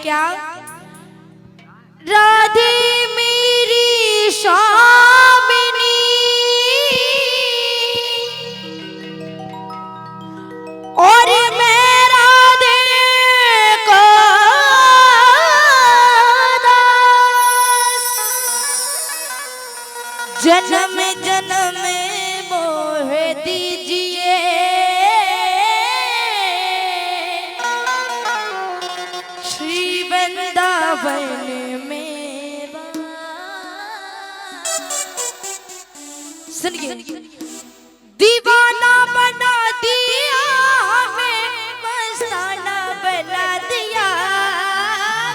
क्या? राधे मेरी स्वामिनी और मैं राधे को दास, जन्म जन्म मोह दीजिए श्री वृंदावन में। सुनिए, दीवाना बना दिया हमें, मस्ताना बना दिया,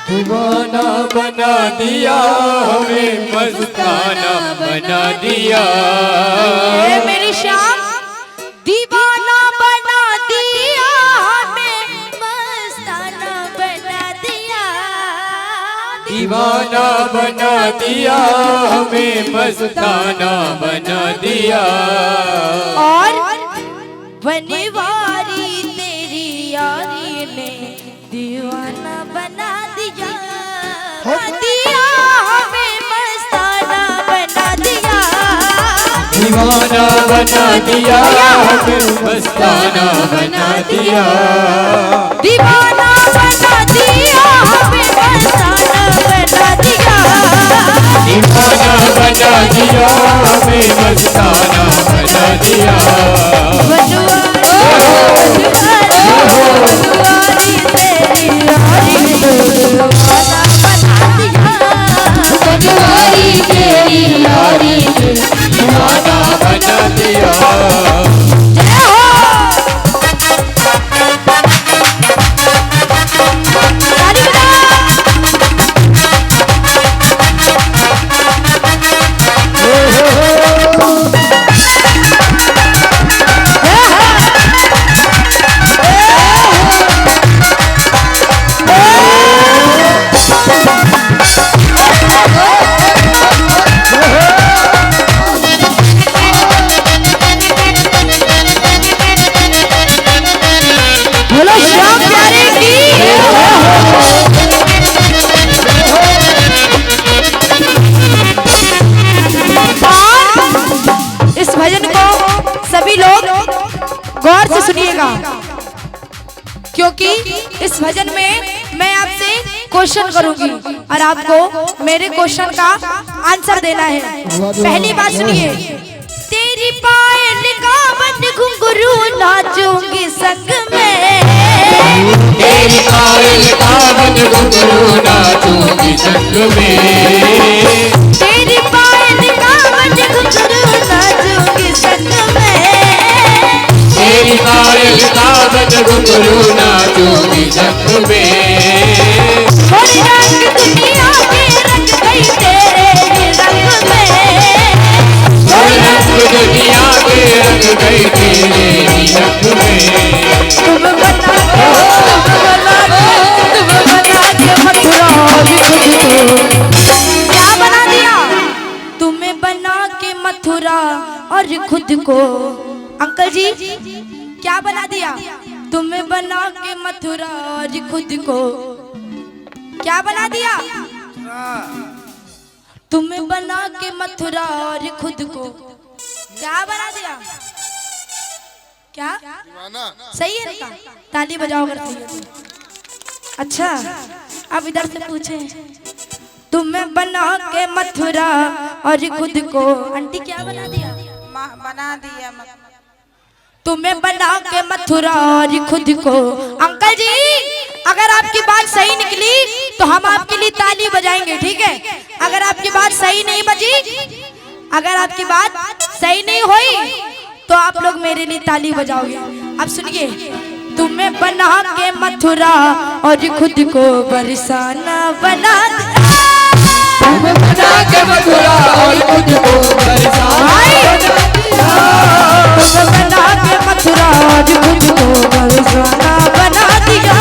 दीवाना बना दिया हमें, मस्ताना बना दिया। मेरी शाम दीवाना बना दिया हमें, मस्ताना बना दिया, दीवाना बना दिया हमें, मस्ताना बना दिया। और बनवारी तेरी यारी ने दीवाना बना दिया, दिया हमें मस्ताना बना दिया, दीवाना बना दिया हमें, मस्ताना बना दिया, दीवाना बना दिया हमें, मस्ताना बना दिया, दीवाना बना दिया हमें, मस्ताना बना दिया। बनवारी तेरी यारी ने दीवाना बना दिया। जय हो। इस भजन को सभी लोग गौर से सुनिएगा, क्योंकि इस भजन में मैं आपसे क्वेश्चन करूंगी और आपको मेरे क्वेश्चन का आंसर देना है। पहली बात सुनिए, तेरी पायल का बन घुंघरू नाचूंगी संग में, तेरी पायल का बन घुंघरू नाचूंगी संग में, तेरी पायल का बन घुंघरू नाचूंगी संग में, तेरी पायल का बन घुंघरू नाचूंगी संग में। और रंग दुनिया के रंग गई तेरे रंग में, और रंग दुनिया के रंग गई तेरे रंग में। तुम बना के मथुरा क्या बना दिया, तुम्हें बना के मथुरा और खुद को। अंकल जी क्या बना दिया, तुम्हें बना के मथुरा और खुद को क्या बना दिया, तुम्हें बना के मथुरा और खुद को क्या बना दिया, क्या सही है ना? ताली बजाओ अगर सही है तो। अच्छा अब इधर से पूछे, तुम्हें बना के मथुरा और खुद को आंटी क्या बना दिया, बना दिया तुम्हें बना के मथुरा और खुद को। अंकल जी अगर आपकी बात सही निकली तो हम आपके लिए ताली बजाएंगे, ठीक है? अगर आपकी बात सही नहीं बजी, अगर आपकी बात सही नहीं हुई तो आप लोग मेरे लिए ताली बजाओगे। अब सुनिए, तुम्हें बना के मथुरा और खुद को बरसाना बना, तुम्हें बना के मथुरा और खुद को बरसाना, तुम्हें बना के मथुरा और खुद को बरसाना बना दिया,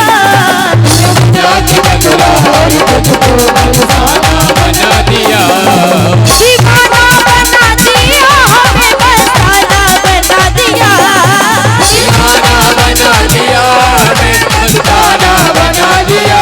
बना के मथुरा और खुद को बरसाना बना दिया, दीवाना बना दिया हमें, मस्ताना बना दिया, दीवाना बना दिया हमें, मस्ताना बना दिया।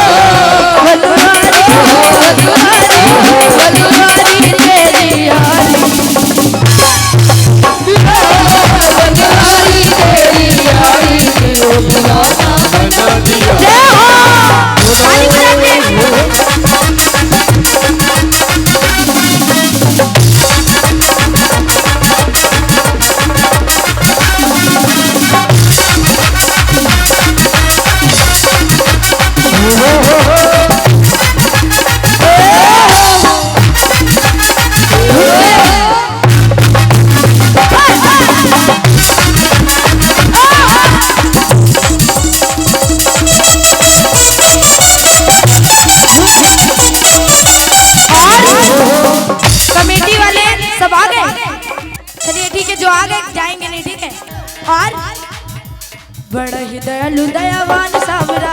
दयालु दयावान सावरा,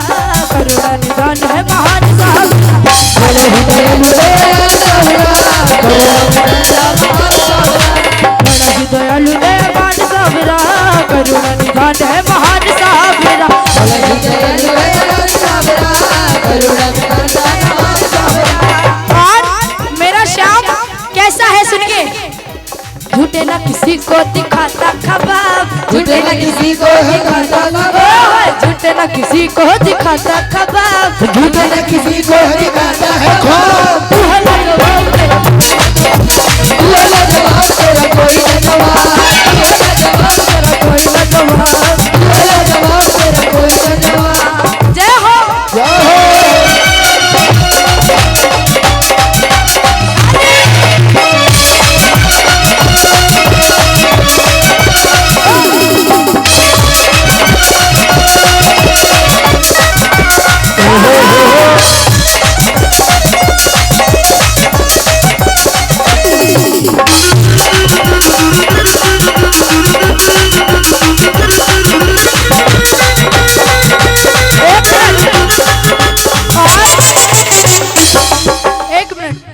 करुणा निधान है महान सावरा। बड़ा ही दयालु दयावान सावरा, करुणा निधान है महान सावरा। और मेरा श्याम कैसा है सुनिए। झूठे ना किसी को दिखाता खबाब, झूठे ना किसी को दिखाता खबाब, झूठे ना किसी को दिखाता खबाब, झूठे ना किसी को दिखाता है ख्वाब। तू है लाजवाब तेरा, तू है लाजवाब तेरा कोई न जवाब, तू है लाजवाब तेरा कोई न जवाब, तू है लाजवाब तेरा कोई न जवाब। जय हो जय हो।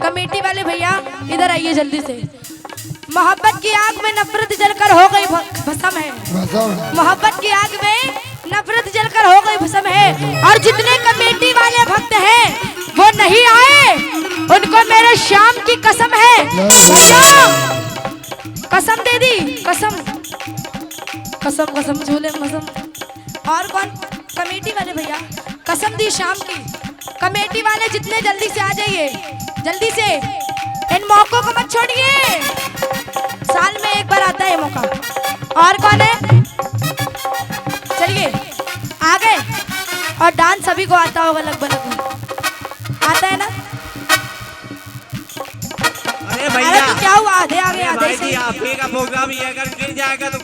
कमेटी वाले भैया इधर आइए जल्दी से। मोहब्बत की आग में नफरत जलकर हो गई भस्म है, मोहब्बत की आग में नफरत जलकर हो गई भस्म है। और जितने कमेटी वाले भक्त हैं वो नहीं आए, उनको मेरे श्याम की कसम है। कसम दे दी, कसम कसम कसम झूले कसम। और कौन? कमेटी वाले भैया कसम दी श्याम की। कमेटी वाले जितने जल्दी से आ जाइए, जल्दी से, इन मौकों को मत छोड़िए, साल में एक बार आता है मौका। और कौन है? चलिए आ गए। और डांस सभी को आता होगा लगभग, आता है ना? अरे भैया तो क्या हुआ, आधे आ गए आधे से। आप ही का प्रोग्राम ये अगर गिर जाएगा तो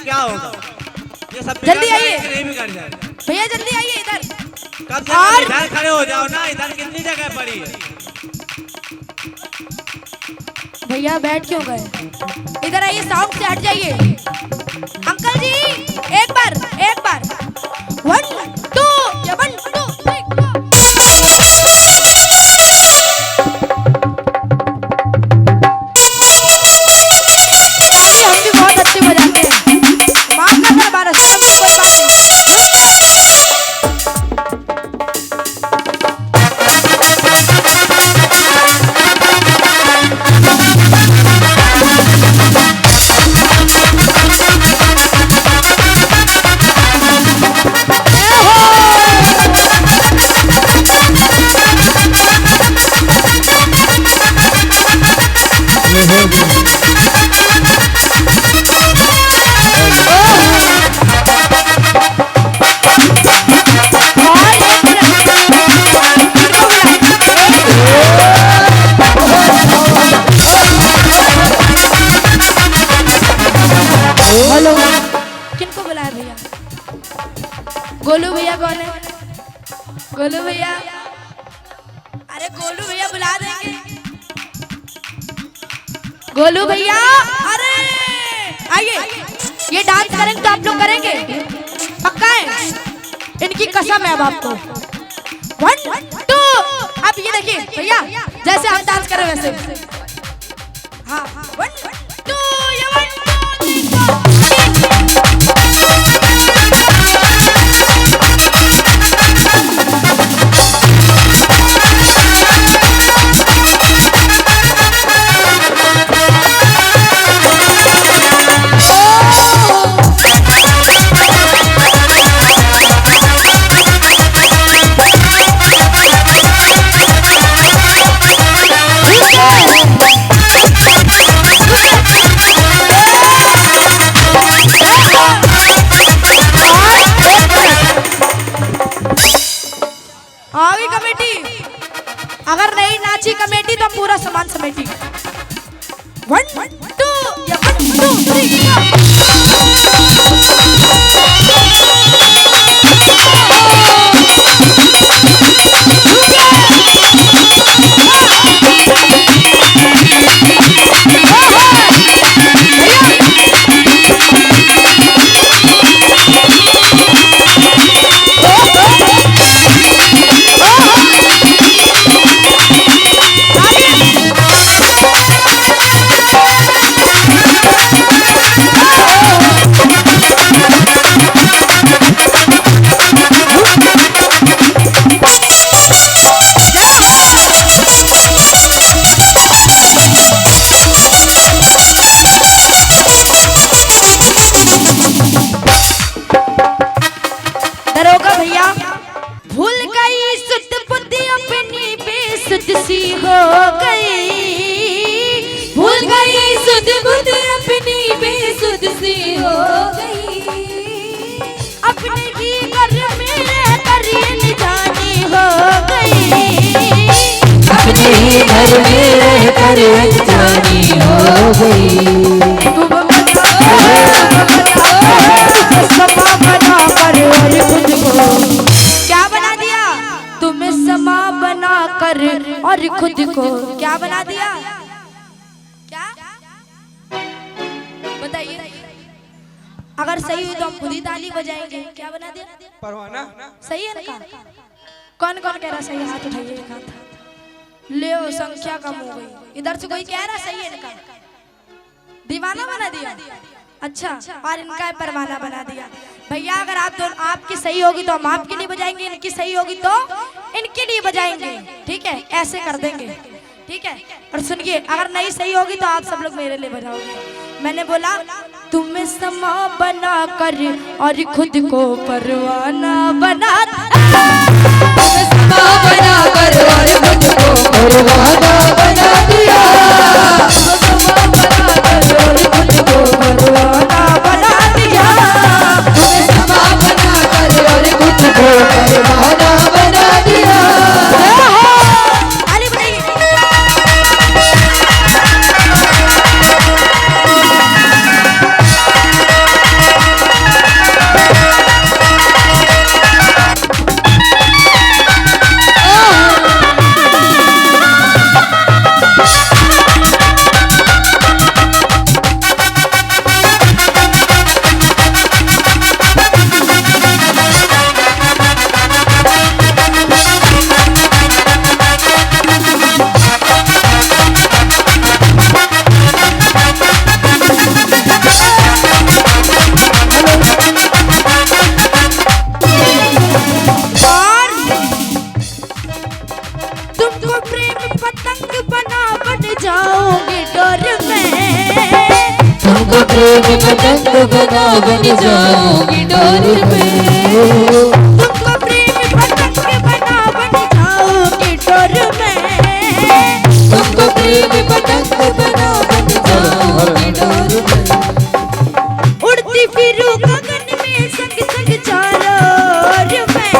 क्या होगा? ये सब जल्दी आइए जाएगा भैया, जल्दी आइए इधर। कब से इधर खड़े हो जाओ ना, इधर कितनी जगह पड़ी है। भैया बैठ क्यों गए? इधर आइए, साउंड से हट जाइए। अंकल जी एक बार 1 2 या 1 2 3 आइए, हम भी बहुत अच्छे बजाते हैं। माफ करना बारह कोई बात नहीं। हेलो, किनको बुलाया भैया? गोलू भैया कौन है? गोलू भैया, अरे गोलू भैया बुला देंगे। गोलू भैया, अरे आइए, ये डांस करेंगे तो आप लोग करेंगे, पक्का है? इनकी कसम है अब आपको। 1 2 अब ये देखिए भैया, जैसे हम डांस कर रहे हैं वैसे। हाँ 1 2 या 1 आगे कमेटी, अगर नहीं नाची कमेटी तो पूरा सामान समेटी। 1 2 या 1 2 3 सुध सी हो गई, भूल गई सुध बुध अपनी बेसुध सी हो गई। अपने ही घर में रहकर ये निजानी हो गई, अपने ही घर में रहकर अनजानी हो गई। समा बना कर और खुद को क्या बना दिया? तुम्हें समा बना कर और खुद को क्या बना दिया? क्या बताइए? अगर सही हुई तो हम खुद ही ताली बजाएंगे। क्या बना दिया? परवाना। सही है ना? कौन कौन कह रहा सही? हाथ उठाइए एक हाथ। ले संख्या कम हो गई। इधर से कोई कह रहा सही है इनका? दीवाना बना दिया। अच्छा, और इनका परवाना बना दिया। भैया अगर आप दोनों आपकी सही होगी तो हम आपके लिए बजाएंगे, इनकी सही होगी तो इनके लिए बजाएंगे। ठीक है, ऐसे कर देंगे। ठीक है, और सुनिए, अगर नहीं सही होगी तो आप सब लोग मेरे लिए बजाओगे। मैंने बोला तुम्हें समा बना कर और खुद को परवाना बना, समा बना कर और खुद को परवाना बना दिया। समा बना कर और खुद को परवाना बना दिया। समा बना कर और खुद को परवाना बना दिया। अरे भाई पतंग बना बन जाओगी डोर में। तुमको प्रेम पतंग बना बन जाओगी डोर में। तुमको प्रेम पतंग बना बन जाओगी डोर में। उड़ती फिरूं गगन में संग संग चारों ओर में।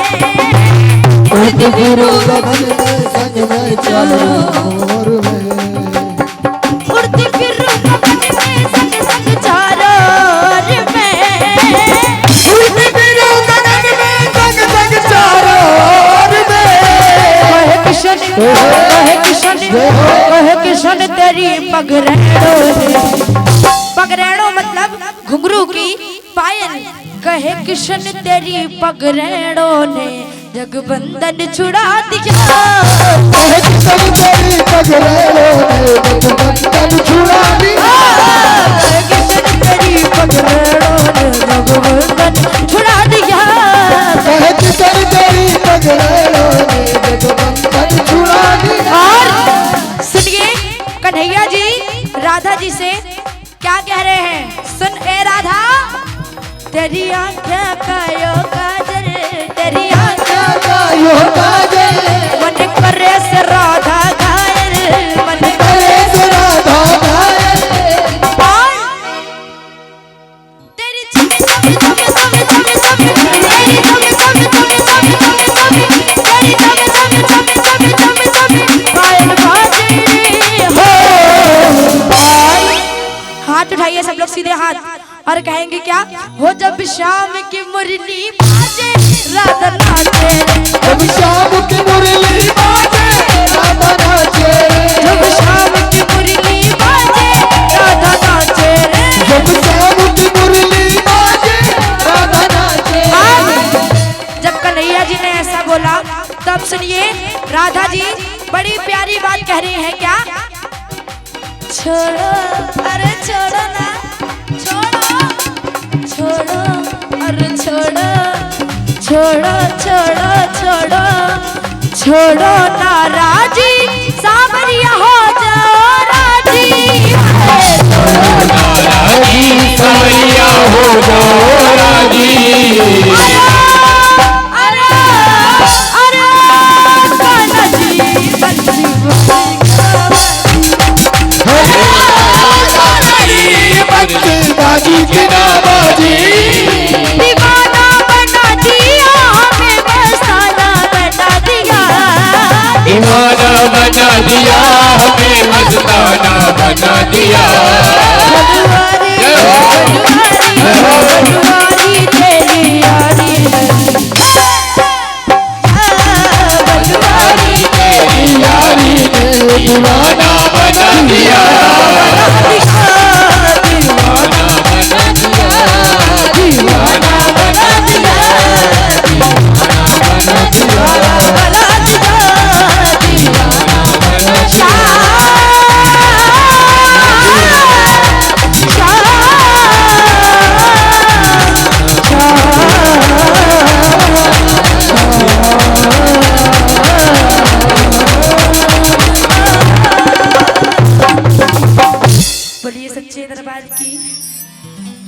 उड़ती फिरूं गगन में संग संग चारों ओर में। उड़ती फिरूं गगन में संग संग चारों ओर में। उड़ती फिरूं गगन में संग संग चारों ओर में। कहे किशन तेरी पगरैणों मतलब घुंघरू की पायल। कहे किशन तेरी पगरैणों ने जगबंधन छुड़ा दिया। कहे किशन तेरी पगरैणों ने जगबंधन छुड़ा दिया। कहे किशन तेरी पगरैणों ने जगबंधन छुड़ा दिया। कहे किशन तेरी पगरैणों ने जगबंधन छुड़ा दिया। और सुनिए, कन्हैया जी राधा जी से क्या कह रहे हैं? सुन ए राधा, तेरी आँखें का यो काजल, तेरी आँखें का यो काजल, मन करे से राधा घायल, मन करे से राधा घायल। तेरी छवि छवि छवि छवि छवि छवि, तेरी छवि छवि छवि छवि छवि छवि, तेरी छवि छवि छवि छवि छवि छवि, पायल बाजे हो। हाथ उठाइए सब लोग, सीधे हाथ, और कहेंगे क्या? हो जब शाम की मुरली बाजे राधा नाचे, जब शाम की मुरली बाजे राधा नाचे। जब शाम की मुरली बाजे राधा नाचे, जब शाम की मुरली बाजे राधा नाचे। जब कन्हैया जी ने ऐसा बोला तब सुनिए, राधा जी बड़ी प्यारी बात कह रही है। क्या? छोड़ो, अरे छोड़ो ना, छोड़ो छोड़ो, अरे छोड़ो छोड़ो छोड़ो छोड़ो छोड़ो ना राजी, सावरिया हो जाओ राजी। राजी सावरिया हो जाओ राजी। अरे अरे कान्हा जी दीवाना बना दिया, हमें मस्ताना बना दिया। बलवारी बलवारी तेरी यारी बलवारी तेरी यारी ने दीवाना बना दिया।